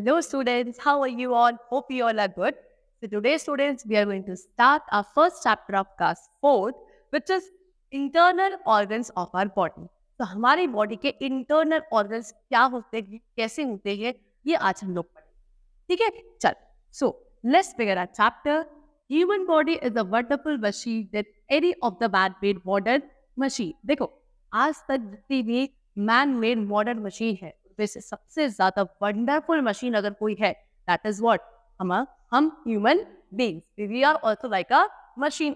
Hello students, how are you all? Hope you all are good. So today students, we are going to start our first chapter of class 4th, which is internal organs of our body. तो हमारी body के internal organs क्या होते हैं, कैसे होते हैं, ये आज हम लोग पढ़ेंगे. ठीक है, चल. So let's begin our chapter. Human body is a wonderful machine that any of the man-made modern machine. देखो, आज तक जितनी भी मैन-मेड मॉडर्न मशीन है, वैसे सबसे ज्यादा वंडरफुल मशीन अगर कोई है, दैट इज व्हाट हम human beings. We are also like a machine.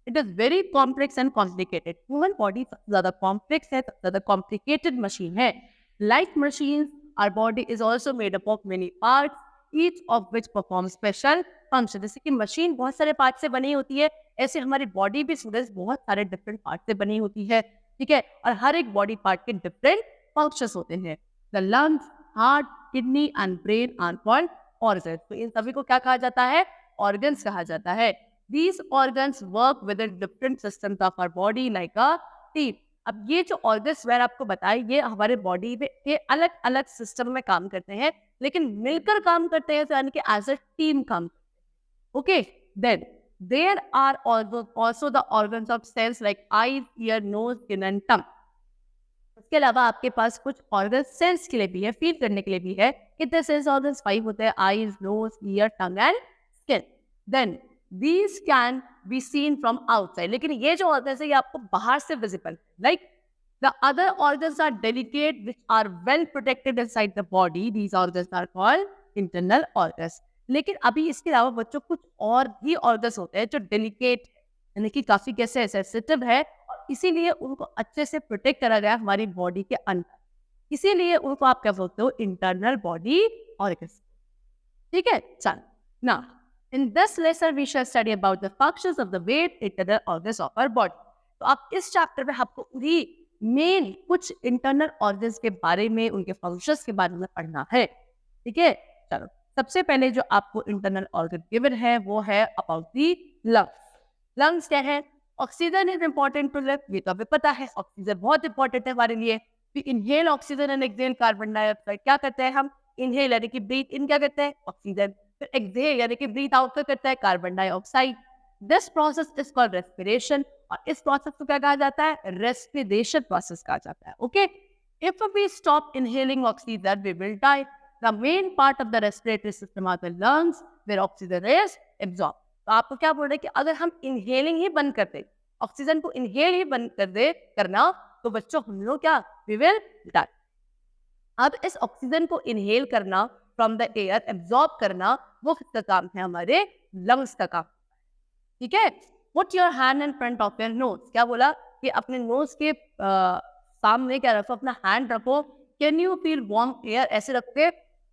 It is very complex and complicated. Human body सबसे ज्यादा कॉम्प्लेक्स है, सबसे ज्यादा कॉम्प्लिकेटेड मशीन है. Like machine, our body is also made up of many parts, each of which perform special function. जैसे कि machine बहुत सारे पार्ट से बनी होती है, ऐसे हमारी बॉडी भी स्टूडेंट्स बहुत सारे डिफरेंट पार्ट से बनी होती है. ठीक है, और हर एक बॉडी पार्ट के डिफरेंट फंक्शंस होते हैं. The lungs, heart, kidney and brain are called organs. तो इन सभी को क्या कहा जाता है? Organs कहा जाता है. These organs work within different systems of our body like a team. अब ये जो organs मैंने आपको बताए, ये हमारे बॉडी में के अलग अलग सिस्टम में काम करते हैं, लेकिन मिलकर काम करते हैं, तो यानी कि एज अ टीम काम करते हैं. Okay, then there are also the organs of cells like eyes, ear, nose, skin and tongue. इसके अलावा आपके पास कुछ ऑर्गन सेंस के लिए भी है, फील करने के लिए भी है. कितने सेंस ऑर्गन्स? 5 होते हैं. Eyes, nose, ear, tongue and skin. Then these can be seen from outside. लेकिन ये जो ऑर्गन्स है, ये आपको बाहर से visible. Like the other organs are delicate which are well protected inside the body. These organs are called internal organs. लेकिन अभी इसके अलावा बच्चों कुछ और भी ऑर्गन्स होते हैं जो डेलिकेट यानी कि काफी कैसे सेंसिटिव है, और इसीलिए उनको अच्छे से प्रोटेक्ट करा गया हमारी बॉडी के अंदर. इसीलिए उनको आप क्या बोलते हो? Internal body organs. ठीक है, चल. Now in this lesson we shall study about the functions of the wet internal organs of our body. तो आप इस चैप्टर में आपको उन्हीं मेन कुछ इंटरनल ऑर्गन्स के बारे में, उनके फंक्शंस के बारे में पढ़ना है. ठीक है, चलो. सबसे पहले जो आपको इंटरनल ऑर्गन गिवन है वो है अबाउट दी लंग्स. लंग्स क्या है? Oxygen is important to live. ये तो हमें पता है, ऑक्सीजन बहुत इंपॉर्टेंट है हमारे लिए. We inhale oxygen and exhale carbon dioxide. क्या करते हैं हम? इनहेल यानी कि ब्रीथ इन क्या करते हैं? ऑक्सीजन. फिर एक्सहेल यानी कि ब्रीथ आउट क्या करता है? Carbon dioxide. This process is called respiration. और इस प्रोसेस को क्या कहा जाता है? रेस्पिरेशन प्रोसेस कहा जाता है. Okay, if we stop inhaling oxygen we will die. The main part of the respiratory system are the lungs, where oxygen is absorbed. तो आपको क्या बोल रहे हैं कि अगर हम इनहेलिंग ही बंद कर दे, ऑक्सीजन को इनहेल ही बंद कर दे करना, तो बच्चों हम लोग क्या? We will die. अब इस ऑक्सीजन को इनहेल करना, फ्रॉम द एयर एब्जॉर्ब करना, वो किसका काम है? हमारे लंग्स का काम. ठीक है. Put your hand in front of your nose. क्या बोला? कि अपने नोज के सामने क्या रखो? अपना हैंड रखो. Can you feel warm air? ऐसे रख के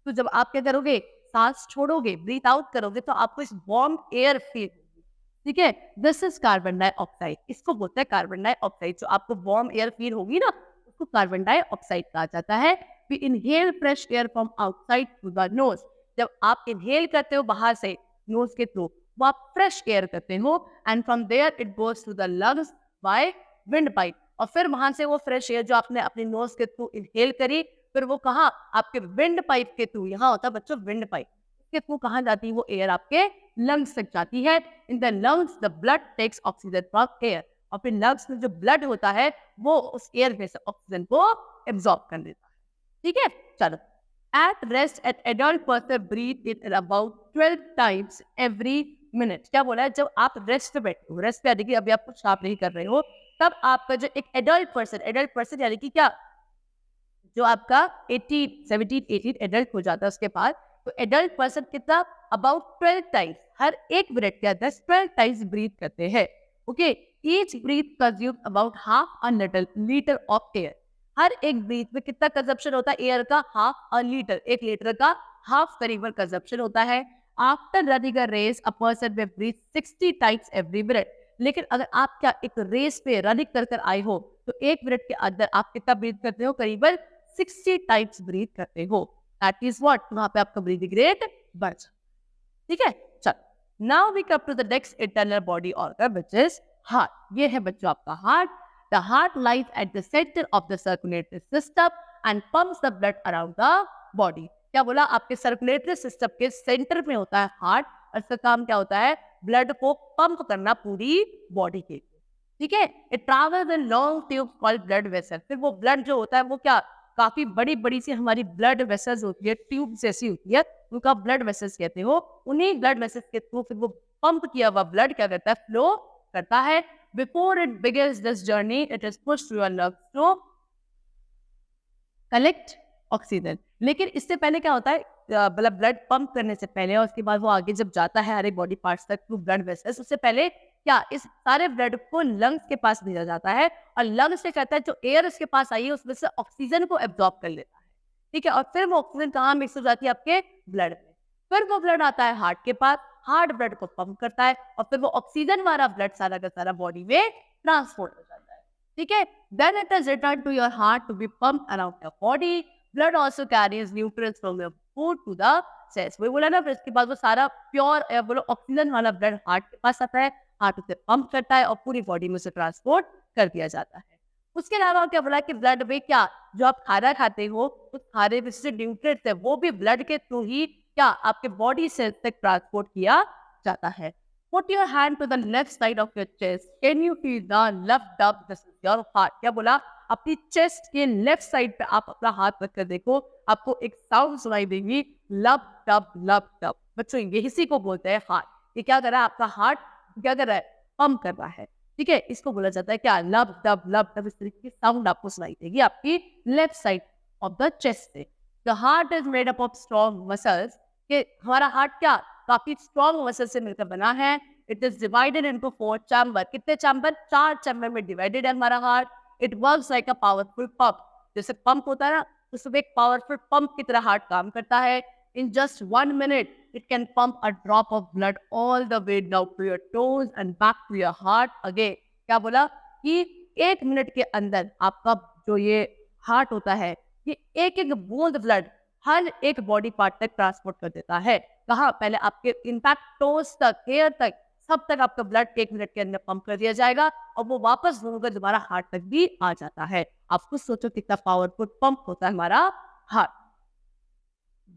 तो जब आप क्या करोगे? सांस छोड़ोगे, ब्रीथ आउट करोगे, तो आपको इस वार्म एयर फील होगी. ठीक है, दिस इज कार्बन डाइऑक्साइड. इसको बोलते हैं कार्बन डाइऑक्साइड. जो आपको वार्म एयर फील होगी ना, उसको कार्बन डाइऑक्साइड कहा जाता है. We inhale fresh air from outside through the nose. जब आप इनहेल करते हो बाहर से नोज के थ्रू, वो आप फ्रेश एयर करते हो, and from there it goes to the lungs by windpipe. और फिर वहां से वो फ्रेश एयर जो आपने अपने नोज के थ्रू इनहेल करी, फिर वो कहाँ? आपके विंड पाइप के थ्रू. यहाँ होता है बच्चों विंड पाइप. इसके थ्रू कहाँ जाती है? वो एयर आपके लंग्स तक जाती है. In the lungs the blood takes oxygen from air. और फिर लंग्स में जो ब्लड होता है वो उस एयर में से ऑक्सीजन को एब्जॉर्ब कर लेता है. ठीक है, चलो. At rest at adult person breathe in about 12 times every minute. क्या बोला है? जब आप रेस्ट पे बैठे हो, रेस्ट पे यानी कि अभी आप कुछ काम नहीं कर रहे हो, तब आपका जो एक एडल्ट पर्सन यानी कि क्या, जो आपका 17-18 एडल्ट हो जाता है उसके बाद, तो एडल्ट पर्सन कितना? अबाउट 12 टाइम्स, हर एक मिनट के अंदर 12 टाइम्स ब्रीथ करते हैं. Okay, each breath consume about half a litre of air. हर एक ब्रीथ में कितना कंजप्शन होता है एयर का? Half a litre. 1 लीटर का हाफ करीबन कंजप्शन होता है. After running a race a person में ब्रीथ 60 टाइम्स एवरी मिनट. लेकिन अगर आप क्या एक रेस पे रनिंग कर आए हो, तो 1 मिनट के अंदर आप कितना ब्रीथ करते हो? करीबन 60 टाइम्स ब्रीथ करते हो. That is what? वहां पे आपका ब्रीथिंग रेट बढ़ जाता. ठीक है, चल. Now we come to the next internal body organ which is heart. ये है बच्चों आपका heart. The heart lies at the centre of the circulatory system and pumps the blood around the body. क्या बोला, आपके सर्कुलेटरी सिस्टम के centre में होता है हार्ट, और इसका काम क्या होता है, ब्लड को पंप करना पूरी बॉडी के, ठीक है। It travels in long tubes called blood vessel. फिर वो ब्लड जो होता है वो क्या, काफी बड़ी बड़ी सी हमारी ब्लड वेसल्स होती है, ट्यूब जैसी होती है, उनका ब्लड वेसल्स कहते हो। उन्हीं ब्लड वेसल्स के थ्रू फिर वो पंप किया हुआ ब्लड क्या करता है, फ्लो करता है। Before it begins this journey it is pushed through your lungs to collect oxygen. लेकिन इससे पहले क्या होता है, मतलब ब्लड पंप करने से पहले और उसके बाद वो आगे जब जाता है हर एक बॉडी पार्ट्स तक थ्रू ब्लड वेसल्स, उससे पहले क्या, इस सारे ब्लड को लंग्स के पास भेजा जाता है, और लंग्स से कहता है जो एयर इसके पास आई है उसमें से ऑक्सीजन को एब्जॉर्ब कर लेता है, ठीक है। और फिर वो ऑक्सीजन कहाँ मिक्स हो जाती है, आपके ब्लड में। फिर वो ब्लड आता है हार्ट के पास, हार्ट ब्लड को पंप करता है, और फिर वो ऑक्सीजन वाला ब्लड सारा का सारा बॉडी में ट्रांसपोर्ट हो जाता है, ठीक है। Then it is returned to your heart to be pumped around your body. Blood also carries nutrients from your food to the cells. वही बोला ना, फिर इसके बाद वो सारा प्योर बोलो ऑक्सीजन वाला ब्लड हार्ट के पास आता है, हार्ट उसे पंप करता है और पूरी बॉडी में उसे ट्रांसपोर्ट कर दिया जाता है। उसके अलावा क्या बोला कि ब्लड में क्या, जो आप खाना खाते हो उस खाने में से न्यूट्रिएंट्स है वो भी ब्लड के थ्रू ही क्या आपके बॉडी सेल्स तक ट्रांसपोर्ट किया जाता है। Put your hand to the left side of your chest. Can you feel the left up? This is your heart. क्या बोला, अपनी चेस्ट के लेफ्ट साइड पे आप अपना हाथ रख कर देखो, आपको एक साउंड सुनाई देगी, लब टब लब टब। बच्चों ये इसी को बोलते हैं हार्ट। ये क्या कर रहा है, आपका हार्ट क्या कर रहा है, पंप कर रहा है, ठीक है। इसको बोला जाता है क्या, लब टब। इस तरीके की साउंड आपको सुनाई देगी आपकी left side of the chest से। The heart is made up of strong muscles. कि हमारा हार्ट क्या काफी स्ट्रॉन्ग मसल से मिलकर बना है। It is divided into 4 chamber. कितने चैम्बर, 4 चैम्बर में डिवाइडेड है हमारा heart. It works like a powerful pump. जैसे पंप होता है ना, उसमें एक पावरफुल पंप की तरह हार्ट काम करता है। In just 1 minute it can pump a drop of blood all the way down to your toes and back to your heart again. क्या बोला कि 1 मिनट के अंदर आपका जो ये हार्ट होता है, ये एक एक बूंद ब्लड हर एक बॉडी पार्ट तक ट्रांसपोर्ट कर देता है। कहाँ, पहले आपके इनफैक्ट टोस तक, हेयर तक, सब तक आपका ब्लड 1 मिनट के अंदर पंप कर दिया जाएगा और वो वापस घूमकर दोबारा हार्ट तक भी आ जाता है। आप खुद सोचो कितना पावरफुल पंप होता है हमारा heart.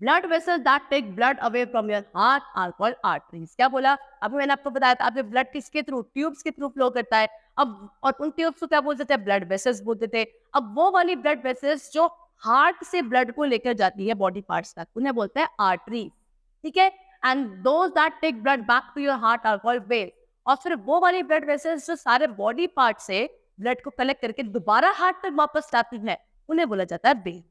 Blood vessels that take blood away from your heart are called arteries. क्या बोला, अभी मैंने आपको बताया था, आपके ब्लड किसके थ्रू, ट्यूब्स के थ्रू फ्लो करता है। अब और उन ट्यूब्स को क्या बोलते थे, ब्लड वेसल्स बोलते थे। अब वो वाली ब्लड वेसल्स जो हार्ट से ब्लड को लेकर जाती है बॉडी पार्ट्स तक, उन्हें बोलते हैं आर्टरीज, ठीक है। And those that take blood back to your heart are called veins. और फिर वो वाली ब्लड वेसल्स जो सारे बॉडी पार्ट से ब्लड को कलेक्ट करके दोबारा हार्ट तक वापस लाती है, उन्हें बोला जाता है वेन्स,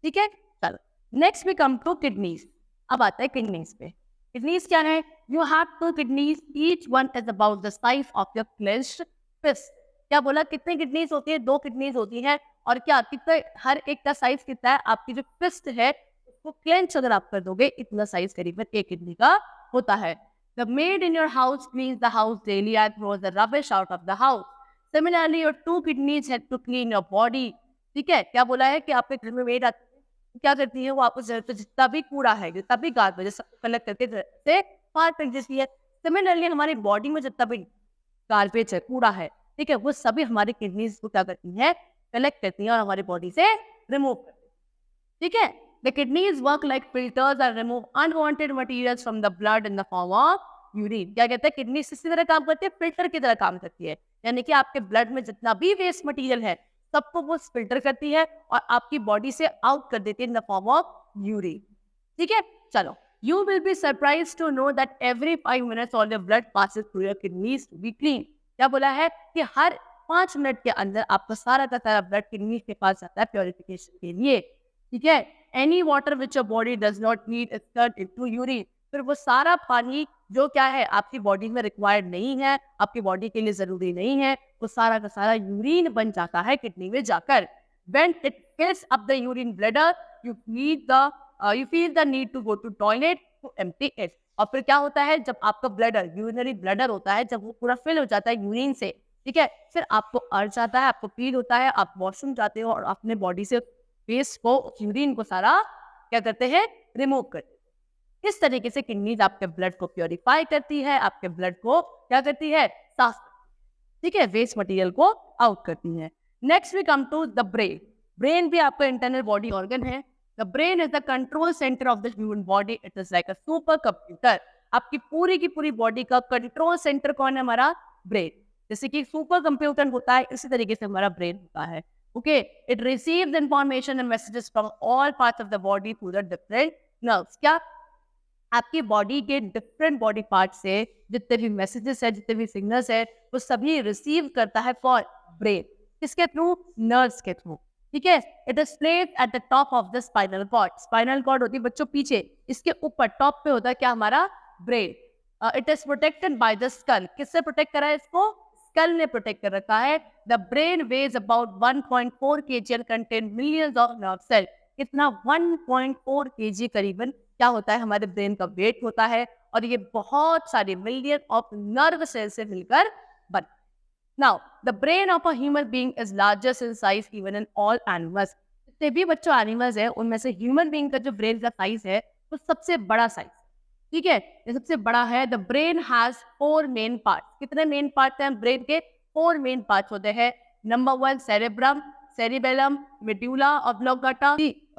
ठीक है। चलो next we come to kidneys. अब आता है किडनीज पे। किडनीज क्या है, you have 2 kidneys, each one is about the size of your clenched fist. क्या बोला, कितनी किडनीज होती है, 2 किडनीज होती है। और क्या कितने, हर एक का साइज कितना है, आपकी जो फिस्ट है उसको क्लेंच अगर आप कर दोगे इतना साइज करीबन एक किडनी का होता है। The maid in your house cleans the house daily and throws the rubbish out of the house. Similarly, your 2 kidneys have to clean your body. ठीक है, क्या बोला है कि आपके घर में मेड आती है, क्या करती है वो, आपको जितना भी कूड़ा है, जितना भी गार्बेज सबको कलेक्ट करके से बाहर फेंक देती है। सिमिलरली हमारी बॉडी में जितना भी गार्बेज है, कूड़ा है, ठीक है, वो सभी हमारी किडनीज को क्या करती है, कलेक्ट करती है और हमारी बॉडी से रिमूव करती है, ठीक है। The kidneys work like filters and remove unwanted materials from the blood in the form of urine. क्या कहते हैं, किडनी इसी तरह काम करती है, फिल्टर की तरह काम करती है। यानी कि आपके ब्लड में जितना भी वेस्ट मटेरियल है सबको वो फिल्टर करती है और आपकी बॉडी से आउट कर देती है in the form of urine, ठीक है। चलो, you will be surprised to know that every 5 minutes all your blood passes through your kidneys to be clean. क्या बोला है कि हर 5 मिनट के अंदर आपका सारा का सारा ब्लड किडनी के पास जाता है प्योरिफिकेशन के लिए, ठीक है। Any water which your body does not need is turned into urine. फिर वो सारा पानी जो क्या है आपकी बॉडी में रिक्वायर्ड नहीं है, आपकी बॉडी के लिए जरूरी नहीं है, वो सारा का सारा यूरिन बन जाता है किडनी में जाकर। When it fills up the urine bladder, you feel the need to go to toilet to empty it. और फिर क्या होता है, जब आपका ब्लडर, यूरिनरी ब्लडर होता है, जब वो पूरा फिल हो जाता है यूरिन से, ठीक है, फिर आपको अर्ज आता है, आपको फील होता है, आप वॉशरूम जाते हो और अपने बॉडी से वेस्ट को, यूरिन को सारा क्या करते हैं, रिमूव करते हैं। इस तरीके से किडनीज आपके ब्लड को प्योरीफाई करती है, आपके ब्लड को क्या करती है, साफ, ठीक है, वेस्ट मटेरियल को आउट करती है। Next we come to the brain. Brain भी आपका इंटरनल बॉडी ऑर्गन है। The brain is the control centre of the human body, it is like a super computer. आपकी पूरी की पूरी बॉडी का कंट्रोल सेंटर कौन है? हमारा ब्रेन। जैसे कि सुपर कंप्यूटर होता है, इसी तरीके से हमारा ब्रेन होता है। Okay, it receives information and messages from all parts of the body through the different nerves. क्या आपकी बॉडी के डिफरेंट बॉडी पार्ट से जितने भी मैसेजेस है, जितने भी सिग्नल्स है, वो सभी रिसीव करता है कौन? ब्रेन। किसके थ्रू? नर्व्स के थ्रू। ठीक है, it is placed at the top of the spinal cord. Spinal cord होती है बच्चों पीछे, इसके ऊपर टॉप पे होता है क्या? हमारा brain. It is protected by the skull. किससे प्रोटेक्ट करा है इसको? स्कल ने प्रोटेक्ट कर रखा है। The brain ways about 1.4 kg and contain millions of nerve cells। कितना? 1.4 kg करीबन क्या होता है? हमारे ब्रेन का वेट होता है, और ये बहुत सारे मिलियन ऑफ नर्व सेल से मिलकर बन। Now the brain of a human being is largest in size even in all animals. जितने भी बच्चों एनिमल्स है, उनमें से ह्यूमन बीइंग का जो ब्रेन का साइज है वो सबसे बड़ा साइज। ठीक है, ये सबसे बड़ा है। The brain has 4 main part. कितने मेन पार्ट हैं ब्रेन के? 4 मेन पार्ट होते हैं। Number 1 cerebrum, cerebellum, medulla oblongata.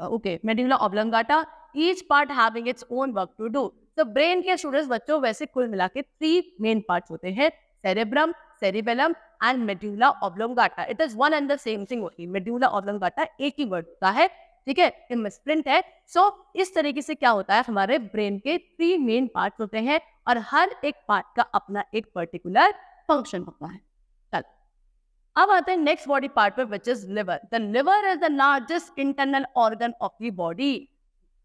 Okay, medulla oblongata, each part having its own work to do. तो ब्रेन के स्टूडेंट्स बच्चों वैसे कुल मिला के 3 मेन पार्ट्स होते हैं, cerebrum, cerebellum and medulla oblongata. It is one and the same thing होती है। मेडुला ऑब्लोंगाटा एक ही वर्ड होता है। ठीक है, ये मिसप्रिंट है। सो इस तरीके से क्या होता है? हमारे ब्रेन के 3 मेन पार्ट होते हैं, और हर एक पार्ट का अपना एक पर्टिकुलर फंक्शन होता है। चलो अब आते हैं नेक्स्ट बॉडी पार्ट पे, which is liver. The liver is the largest internal organ of the body.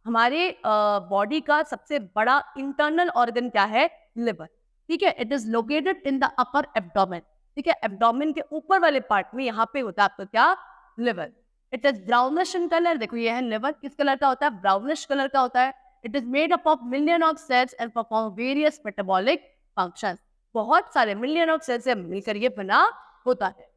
हमारे बॉडी का सबसे बड़ा इंटरनल ऑर्गन क्या है? लिवर। ठीक है, it is located in the upper abdomen. ठीक है, एब्डोमेन के ऊपर वाले पार्ट में यहाँ पे होता है आपका क्या? Liver. It is brownish in colour. देखो ये है लिवर, किस कलर का होता है? ब्राउनिश कलर का होता है। It is made up of million of cells and perform various metabolic functions. बहुत सारे मिलियन ऑफ सेल्स से मिलकर ये बना होता है।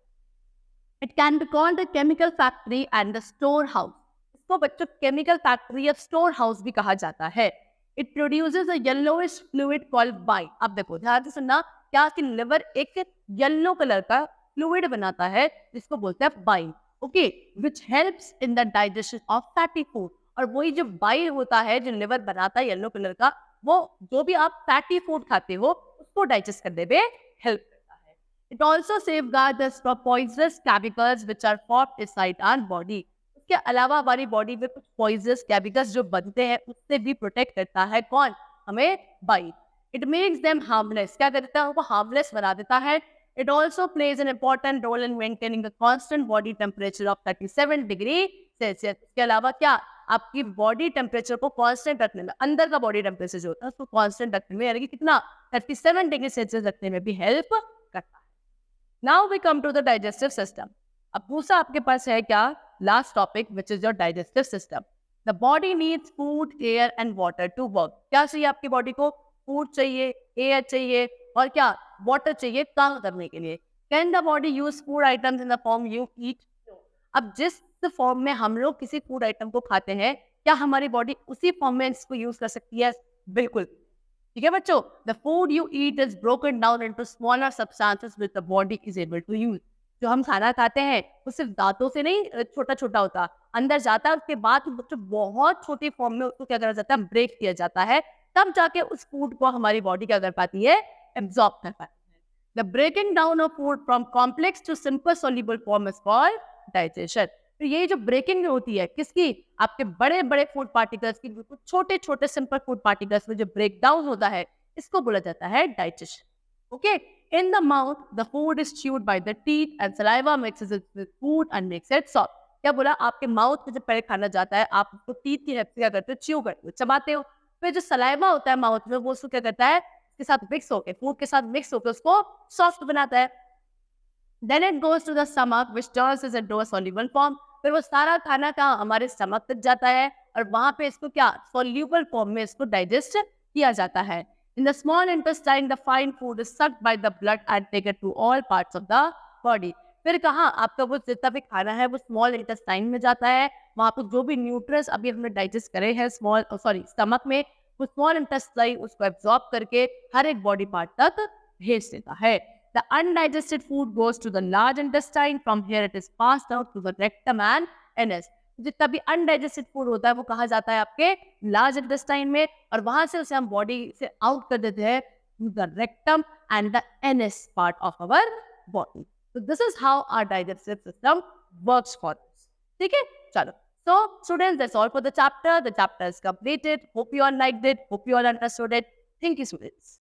It can be called the chemical factory and the store house. इसको बच्चों केमिकल फैक्ट्री या स्टोर हाउस भी कहा जाता है। It produces a yellowish fluid called bile. अब देखो ध्यान से सुनना, क्या कि लिवर एक येलो कलर का फ्लूइड बनाता है जिसको बोलते हैं bile. Okay, which helps in the digestion of fatty food. और वही जो बाइल होता है जो लिवर बनाता है येलो कलर का, वो जो भी आप फैटी फूड खाते हो उसको डाइजेस्ट करने में हेल्प करता है। It also safeguards us from poisonous chemicals which are formed inside our body. उसके अलावा हमारी बॉडी में कुछ पॉइजनस केमिकल्स जो बनते हैं उससे भी प्रोटेक्ट करता है कौन? हमें bile. It makes them harmless. क्या करता है? वो हार्मलेस बना देता है। It also plays an important role in maintaining a constant body temperature of 37 degree Celsius. इसके अलावा क्या? आपकी बॉडी टेम्परेचर को कांस्टेंट रखने में, अंदर का बॉडी टेम्परेचर जो होता है उसको कांस्टेंट रखने में, यानी कि कितना? 37 डिग्री सेल्सियस रखने में भी हेल्प करता है। Now we come to the digestive system. अब दूसरा आपके पास है क्या? Last topic, which is your digestive system. The body needs food, air and water to work. क्या चाहिए आपकी बॉडी को? फूड चाहिए, एयर चाहिए, और क्या? वाटर चाहिए काम करने के लिए। Can the body use food items in the form you eat? अब जिस फॉर्म में हम लोग किसी फूड आइटम को खाते हैं, क्या हमारी बॉडी उसी फॉर्म में इसको यूज कर सकती है? बिल्कुल। ठीक है बच्चों, the food you eat is broken down into smaller substances which the body is able to use. जो हम खाना खाते हैं वो सिर्फ दांतों से नहीं छोटा छोटा होता, अंदर जाता है, उसके बाद बच्चों बहुत छोटी फॉर्म में उसको क्या करा जाता है? ब्रेक किया जाता है, तब जाके उस फूड को हमारी बॉडी क्या कर पाती है? एब्जॉर्ब कर पाती है। The breaking down of food from complex to simple soluble form is called digestion. तो ये जो ब्रेकिंग होती है किसकी? आपके बड़े बड़े फूड पार्टिकल्स की, बिल्कुल छोटे छोटे सिंपल फूड पार्टिकल्स में जो ब्रेक डाउन होता है, इसको बोला जाता है digestion. Okay, in the mouth the food is chewed by the teeth and saliva mixes it with food and makes it soft. क्या बोला? आपके माउथ में जब पहले खाना जाता है, आप उसको टीथ की हेल्प से क्या करते हो? च्यू करते हो, चबाते हो। फिर जो सलाइवा होता है माउथ में, वो उसको क्या करता है? इसके साथ मिक्स होकर, फूड के साथ मिक्स होकर उसको सॉफ्ट बनाता है। Then it goes to the stomach, which turns it into a soluble form. फिर वो सारा खाना का हमारे स्टमक तक जाता है, और वहां पे इसको क्या? सॉल्यूबल फॉर्म में इसको डाइजेस्ट किया जाता है। In the small intestine, the fine food is sucked by the blood and taken to all parts of the body. फिर कहाँ? आपका वो जितना भी खाना है वो स्मॉल इंटेस्टाइन में जाता है, वहां पर जो भी न्यूट्रिएंट्स अभी हमने डाइजेस्ट करे हैं स्टमक में, वो स्मॉल इंटेस्टाइन उसको एब्जॉर्ब करके हर एक बॉडी पार्ट तक भेज देता है। The undigested food goes to the large intestine. From here it is passed out to the rectum and anus. जितना भी अनडाइजेस्टेड फूड होता है वो कहाँ जाता है, आपके लार्ज इंटेस्टाइन में, और वहां से उसे हम बॉडी से आउट कर देते हैं through the rectum and the NS part of our body. So this is how our digestive system works for us. ठीक है, चलो. So students, that's all for the chapter. The chapter is completed. Hope you all liked it. Hope you all understood it. Thank you, students.